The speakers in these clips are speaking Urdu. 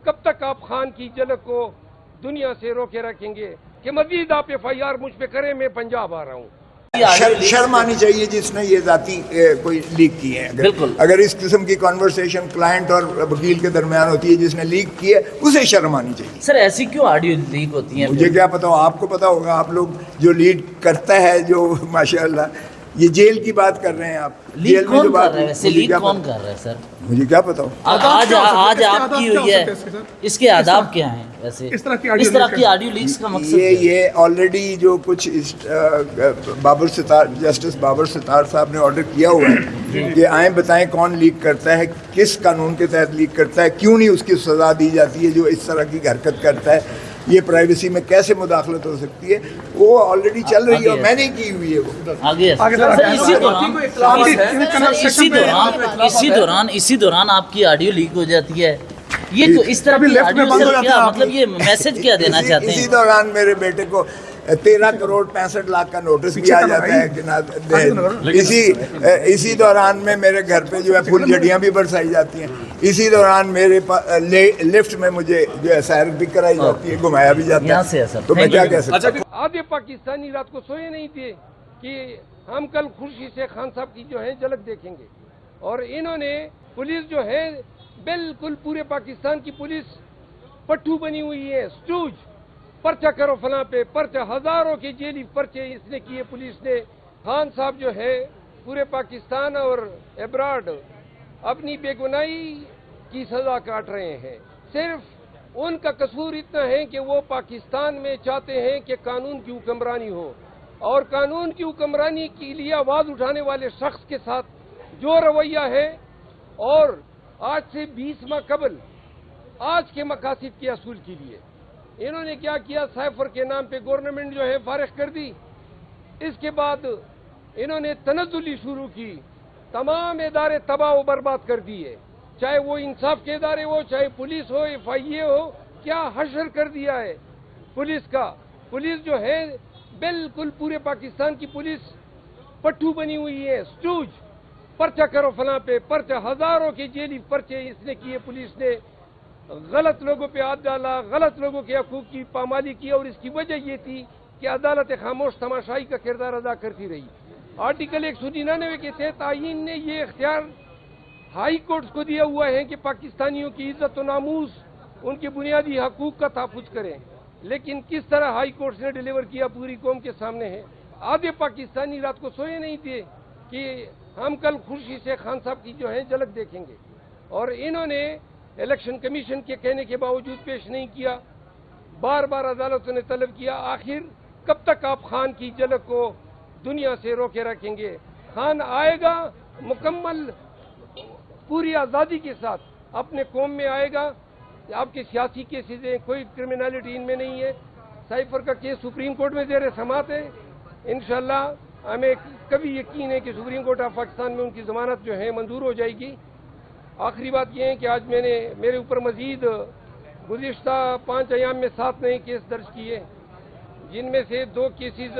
کب تک آپ خان کی جھلک کو دنیا سے روکے رکھیں گے کہ مزید آپ FIR مجھ پہ کریں، میں پنجاب آ رہا ہوں۔ شرم آنی چاہیے جس نے یہ ذاتی کوئی لیک کی ہے۔ اگر اس قسم کی کنورسیشن کلائنٹ اور وکیل کے درمیان ہوتی ہے جس نے لیک کی ہے اسے شرم آنی چاہیے۔ سر ایسی کیوں آڈیو لیک ہوتی ہیں؟ مجھے کیا پتا ہو، آپ کو پتا ہوگا۔ آپ لوگ جو لیڈ کرتا ہے جو ماشاءاللہ، یہ جیل کی بات کر رہے ہیں آپ، لیک کون کر رہا ہے ویسے؟ لیک کون کر رہا ہے سر؟ مجھے کیا پتا ہو۔ آج آپ کی ہوئی ہے، اس کے آداب کیا ہیں ویسے؟ اس طرح کی آڈیو لیکس کا مقصد یہ آلریڈی جو کچھ بابر ستار، جسٹس بابر ستار صاحب نے آرڈر کیا ہوا ہے کہ آئیں بتائیں کون لیک کرتا ہے، کس قانون کے تحت لیک کرتا ہے، کیوں نہیں اس کی سزا دی جاتی ہے جو اس طرح کی حرکت کرتا ہے، یہ پرائیویسی میں کیسے مداخلت ہو سکتی ہے، وہ آلریڈی چل رہی ہے اور میں نے کی ہوئی ہے وہ آگے۔ اسی دوران آپ کی آڈیو لیک ہو جاتی ہے، یہ تو اس طرح کی آڈیو کیا مطلب، یہ میسج کیا دینا چاہتے ہیں؟ اسی دوران میرے بیٹے کو 13 کروڑ 65 لاکھ کا نوٹس بھی آ جاتا ہے۔ اسی دوران میں میرے گھر پہ جو ہے پھول جھڑیاں بھی برسائی جاتی ہیں۔ اسی دوران میرے لفٹ میں مجھے جو ہے سیر بھی کرائی جاتی ہے، گھمایا بھی جاتا ہے۔ تو میں کیا کہہ سکتا ہوں۔ آدھے پاکستانی رات کو سوئے نہیں تھے کہ ہم کل خوشی سے خان صاحب کی جو ہے جھلک دیکھیں گے، اور انہوں نے پولیس جو ہے بالکل پورے پاکستان کی پولیس پٹھو بنی ہوئی ہے، سٹوج، پرچہ کرو فلاں پہ پرچہ، ہزاروں کے جیلی پرچے اس نے کیے پولیس نے۔ خان صاحب جو ہے پورے پاکستان اور ابراڈ اپنی بے گناہی کی سزا کاٹ رہے ہیں۔ صرف ان کا قصور اتنا ہے کہ وہ پاکستان میں چاہتے ہیں کہ قانون کی حکمرانی ہو، اور قانون کی حکمرانی کے لیے آواز اٹھانے والے شخص کے ساتھ جو رویہ ہے، اور آج سے 20 ماہ قبل آج کے مقاصد کے اصول کے لیے انہوں نے کیا کیا، سائفر کے نام پہ گورنمنٹ جو ہے فارغ کر دی۔ اس کے بعد انہوں نے تنزلی شروع کی، تمام ادارے تباہ و برباد کر دیے، چاہے وہ انصاف کے ادارے ہو، چاہے پولیس ہو، FIA ہو، کیا حشر کر دیا ہے پولیس کا۔ پولیس جو ہے بالکل پورے پاکستان کی پولیس پٹھو بنی ہوئی ہے، سٹوج، پرچہ کرو فلاں پہ پرچہ، ہزاروں کے جیلی پرچے اس نے کیے پولیس نے، غلط لوگوں پہ ہاتھ ڈالا، غلط لوگوں کے حقوق کی پامالی کی، اور اس کی وجہ یہ تھی کہ عدالت خاموش تماشائی کا کردار ادا کرتی رہی۔ آرٹیکل 199 کے تحت آئین نے یہ اختیار ہائی کورٹس کو دیا ہوا ہے کہ پاکستانیوں کی عزت و ناموس، ان کے بنیادی حقوق کا تحفظ کریں، لیکن کس طرح ہائی کورٹس نے ڈیلیور کیا پوری قوم کے سامنے ہے۔ آدھے پاکستانی رات کو سوئے نہیں تھے کہ ہم کل خوشی سے خان صاحب کی جو ہے جھلک دیکھیں گے، اور انہوں نے الیکشن کمیشن کے کہنے کے باوجود پیش نہیں کیا، بار بار عدالتوں نے طلب کیا۔ آخر کب تک آپ خان کی جھلک کو دنیا سے روکے رکھیں گے؟ خان آئے گا مکمل پوری آزادی کے ساتھ اپنے قوم میں آئے گا۔ آپ کے سیاسی کیسز ہیں، کوئی کرمنالٹی ان میں نہیں ہے۔ سائفر کا کیس سپریم کورٹ میں زیر سماعت ہے، انشاءاللہ ہمیں کبھی یقین ہے کہ سپریم کورٹ آف پاکستان میں ان کی ضمانت جو ہے منظور ہو جائے گی۔ آخری بات یہ ہے کہ آج میں نے میرے اوپر مزید گزشتہ 5 ایام میں 7 نئے کیس درج کیے، جن میں سے 2 کیسز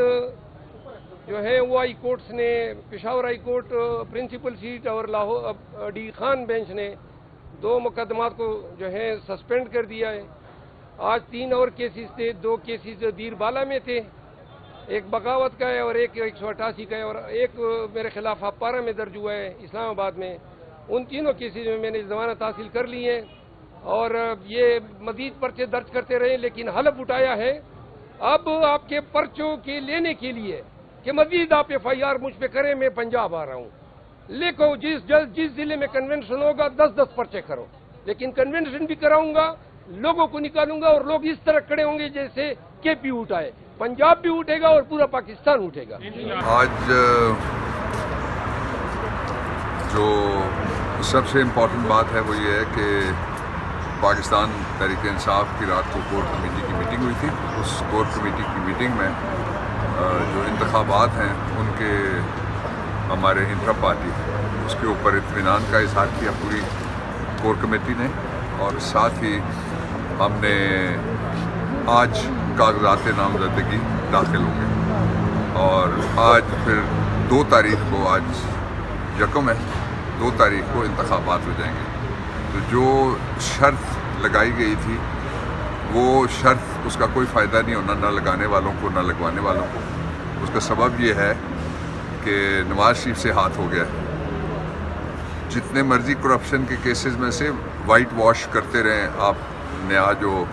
جو ہیں وہ ہائی کورٹس نے، Peshawar high court principal seat اور لاہور ڈی خان بینچ نے 2 مقدمات کو جو ہے سسپینڈ کر دیا ہے۔ آج 3 اور کیسز تھے، 2 کیسز دیر بالا میں تھے، ایک بغاوت کا ہے اور ایک 188 کا ہے، اور ایک میرے خلاف ہپارہ میں درج ہوا ہے اسلام آباد میں۔ ان تینوں کیسز میں میں نے ضمانت حاصل کر لی ہے، اور یہ مزید پرچے درج کرتے رہے، لیکن حلف اٹھایا ہے اب آپ کے پرچوں کے لینے کے لیے کہ مزید آپ FIR مجھ پہ کریں، میں پنجاب آ رہا ہوں۔ لکھو جس ضلع میں کنونشن ہوگا 10 پرچے کرو، لیکن کنونشن بھی کراؤں گا، لوگوں کو نکالوں گا، اور لوگ اس طرح کھڑے ہوں گے جیسے KP اٹھائے، پنجاب بھی اٹھے گا اور پورا پاکستان اٹھے گا۔ آج جو سب سے امپورٹنٹ بات ہے وہ یہ ہے کہ پاکستان تحریک انصاف کی رات کو کور کمیٹی کی میٹنگ ہوئی تھی۔ اس کور کمیٹی کی میٹنگ میں جو انتخابات ہیں ان کے ہمارے انٹرا پارٹی اس کے اوپر اطمینان کا اظہار کیا پوری کور کمیٹی نے، اور ساتھ ہی ہم نے آج کاغذات نامزدگی داخل ہو گئے، اور آج پھر 2 تاریخ کو، آج یکم ہے، 2 تاریخ کو انتخابات ہو جائیں گے۔ تو جو شرط لگائی گئی تھی وہ شرط اس کا کوئی فائدہ نہیں ہونا، نہ لگانے والوں کو نہ لگوانے والوں کو۔ اس کا سبب یہ ہے کہ نواز شریف سے ہاتھ ہو گیا ہے۔ جتنے مرضی کرپشن کے کیسز میں سے وائٹ واش کرتے رہیں آپ، نیا جو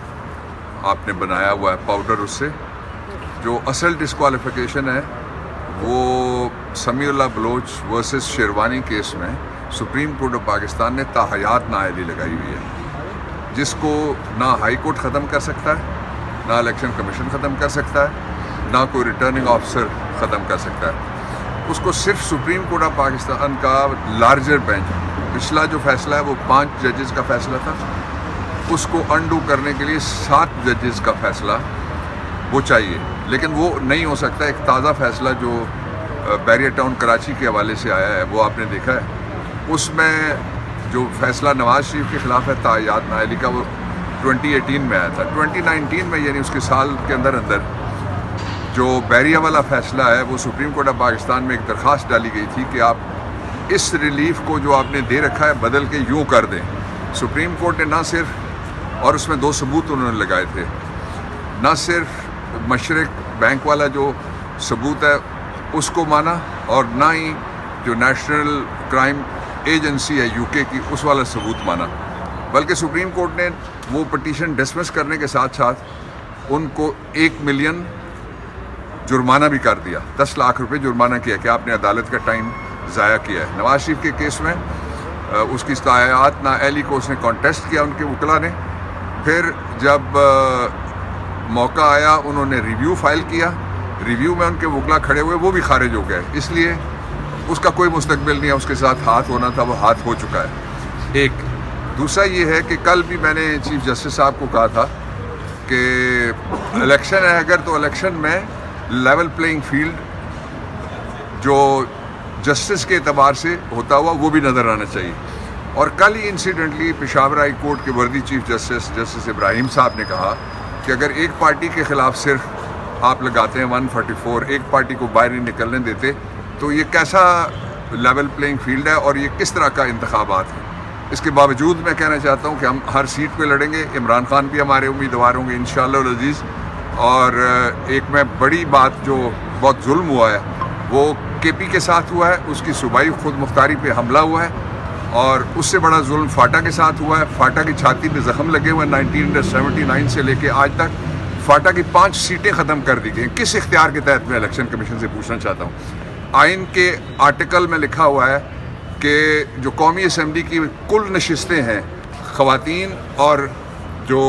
آپ نے بنایا ہوا ہے پاؤڈر، اس سے جو اصل ڈسکوالیفیکیشن ہے وہ سمیع اللہ بلوچ ورسز شیروانی کیس میں سپریم کورٹ آف پاکستان نے تاحیات نااہلی لگائی ہوئی ہے، جس کو نہ ہائی کورٹ ختم کر سکتا ہے، نہ الیکشن کمیشن ختم کر سکتا ہے، نہ کوئی ریٹرننگ آفیسر ختم کر سکتا ہے۔ اس کو صرف سپریم کورٹ آف پاکستان کا لارجر بینچ، پچھلا جو فیصلہ ہے وہ 5 ججز کا فیصلہ تھا، اس کو انڈو کرنے کے لیے 7 ججز کا فیصلہ وہ چاہیے، لیکن وہ نہیں ہو سکتا۔ ایک تازہ فیصلہ جو بیریئر ٹاؤن کراچی کے حوالے سے آیا ہے وہ آپ نے دیکھا ہے، اس میں جو فیصلہ نواز شریف کے خلاف ہے تاحیات نااہلی کا، وہ 2018 میں آیا تھا۔ 2019 میں یعنی اس کے سال کے اندر جو بیریہ والا فیصلہ ہے وہ سپریم کورٹ آف پاکستان میں ایک درخواست ڈالی گئی تھی کہ آپ اس ریلیف کو جو آپ نے دے رکھا ہے بدل کے یوں کر دیں۔ سپریم کورٹ نے نہ صرف، اور اس میں 2 ثبوت انہوں نے لگائے تھے، نہ صرف مشرق بینک والا جو ثبوت ہے اس کو مانا، اور نہ ہی جو نیشنل کرائم ایجنسی ہے UK کی اس والا ثبوت مانا، بلکہ سپریم کورٹ نے وہ پٹیشن ڈسمس کرنے کے ساتھ ساتھ ان کو 1 ملین جرمانہ بھی کر دیا، 10 لاکھ روپے جرمانہ کیا کہ آپ نے عدالت کا ٹائم ضائع کیا ہے۔ نواز شریف کے کیس میں اس کی تاحیات نااہلی کو اس نے کانٹیسٹ کیا ان کے وکلا نے، پھر جب موقع آیا انہوں نے ریویو فائل کیا، ریویو میں ان کے وکلا کھڑے ہوئے، وہ بھی خارج ہو گئے، اس لیے اس کا کوئی مستقبل نہیں ہے، اس کے ساتھ ہاتھ ہونا تھا وہ ہاتھ ہو چکا ہے۔ ایک دوسرا یہ ہے کہ کل بھی میں نے چیف جسٹس صاحب کو کہا تھا کہ الیکشن ہے اگر تو الیکشن میں لیول پلینگ فیلڈ جو جسٹس کے اعتبار سے ہوتا ہوا وہ بھی نظر آنا چاہیے۔ اور کل ہی انسیڈنٹلی پشاور ہائی کورٹ کے وردی چیف جسٹس ابراہیم صاحب نے کہا کہ اگر ایک پارٹی کے خلاف صرف آپ لگاتے ہیں 144، ایک پارٹی کو باہر نہیں نکلنے دیتے، تو یہ کیسا لیول پلینگ فیلڈ ہے اور یہ کس طرح کا انتخابات ہیں۔ اس کے باوجود میں کہنا چاہتا ہوں کہ ہم ہر سیٹ پہ لڑیں گے، عمران خان بھی ہمارے امیدوار ہوں گے انشاءاللہ العزیز۔ اور ایک میں بڑی بات جو بہت ظلم ہوا ہے وہ KP کے ساتھ ہوا ہے، اس کی صوبائی خود مختاری پہ حملہ ہوا ہے، اور اس سے بڑا ظلم فاٹا کے ساتھ ہوا ہے۔ فاٹا کی چھاتی پہ زخم لگے ہوئے ہیں، 1979 سے لے کے آج تک فاٹا کی 5 سیٹیں ختم کر دی گئی۔ کس اختیار کے تحت میں الیکشن کمیشن سے پوچھنا چاہتا ہوں۔ آئین کے آرٹیکل میں لکھا ہوا ہے کہ جو قومی اسمبلی کی کل نشستیں ہیں خواتین اور جو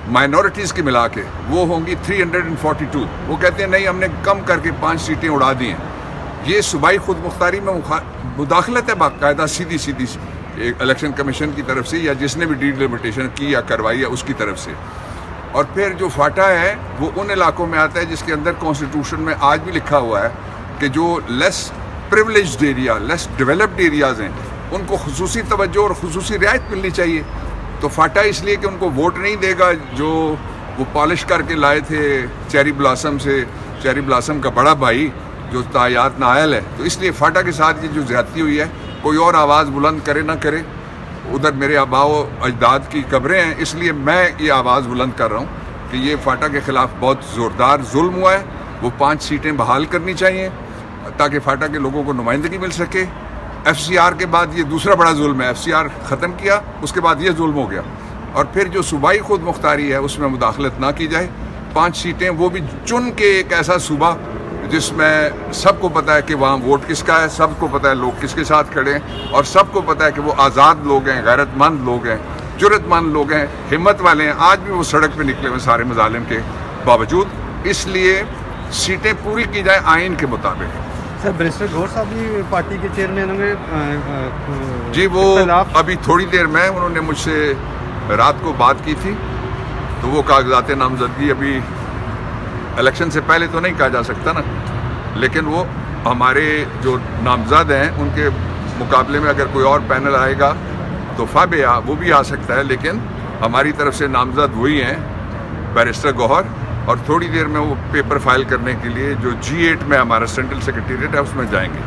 مائنورٹیز کی ملا کے وہ ہوں گی 342۔ وہ کہتے ہیں نہیں ہم نے کم کر کے 5 سیٹیں اڑا دی ہیں۔ یہ صوبائی خود مختاری میں مداخلت ہے باقاعدہ سیدھی الیکشن کمیشن کی طرف سے یا جس نے بھی ڈیلیمیٹیشن کی یا کروائی ہے اس کی طرف سے۔ اور پھر جو فاٹا ہے وہ ان علاقوں میں آتا ہے جس کے اندر کانسٹیٹیوشن میں آج بھی لکھا ہوا ہے کہ جو لیس پریولیجڈ ایریا، لیس ڈیولپڈ ایریاز ہیں ان کو خصوصی توجہ اور خصوصی رعایت ملنی چاہیے۔ تو فاٹا اس لیے کہ ان کو ووٹ نہیں دے گا جو وہ پالش کر کے لائے تھے چیری بلاسم سے، چیری بلاسم کا بڑا بھائی جو تاحیات نااہل ہے، تو اس لیے فاٹا کے ساتھ یہ جو زیادتی ہوئی ہے کوئی اور آواز بلند کرے نہ کرے، ادھر میرے آباء و اجداد کی قبریں ہیں، اس لیے میں یہ آواز بلند کر رہا ہوں کہ یہ فاٹا کے خلاف بہت زوردار ظلم ہوا ہے، وہ 5 سیٹیں بحال کرنی چاہیے تاکہ فاٹا کے لوگوں کو نمائندگی مل سکے۔ FCR کے بعد یہ دوسرا بڑا ظلم ہے، FCR ختم کیا اس کے بعد یہ ظلم ہو گیا، اور پھر جو صوبائی خود مختاری ہے اس میں مداخلت نہ کی جائے۔ 5 سیٹیں وہ بھی چن کے ایک ایسا صوبہ جس میں سب کو پتہ ہے کہ وہاں ووٹ کس کا ہے، سب کو پتہ ہے لوگ کس کے ساتھ کھڑے ہیں، اور سب کو پتہ ہے کہ وہ آزاد لوگ ہیں، غیرت مند لوگ ہیں، جرت مند لوگ ہیں، ہمت والے ہیں، آج بھی وہ سڑک پہ نکلے ہوئے سارے مظالم کے باوجود۔ اس لیے سیٹیں پوری کی جائیں آئین کے مطابق۔ سر بیرسٹر گور صاحب بھی پارٹی کے چیئرمین ہوں گے؟ جی وہ ابھی تھوڑی دیر میں انہوں نے مجھ سے رات کو بات کی تھی، تو وہ کاغذات نامزدگی ابھی الیکشن سے پہلے تو نہیں کہا جا سکتا نا، لیکن وہ ہمارے جو نامزد ہیں ان کے مقابلے میں اگر کوئی اور پینل آئے گا تو فابیا وہ بھی آ سکتا ہے، لیکن ہماری طرف سے نامزد وہی ہیں بیرسٹر گوہر، اور تھوڑی دیر میں وہ پیپر فائل کرنے کے لیے جو G8 میں ہمارا سینٹرل سیکریٹریٹ ہے اس میں جائیں گے۔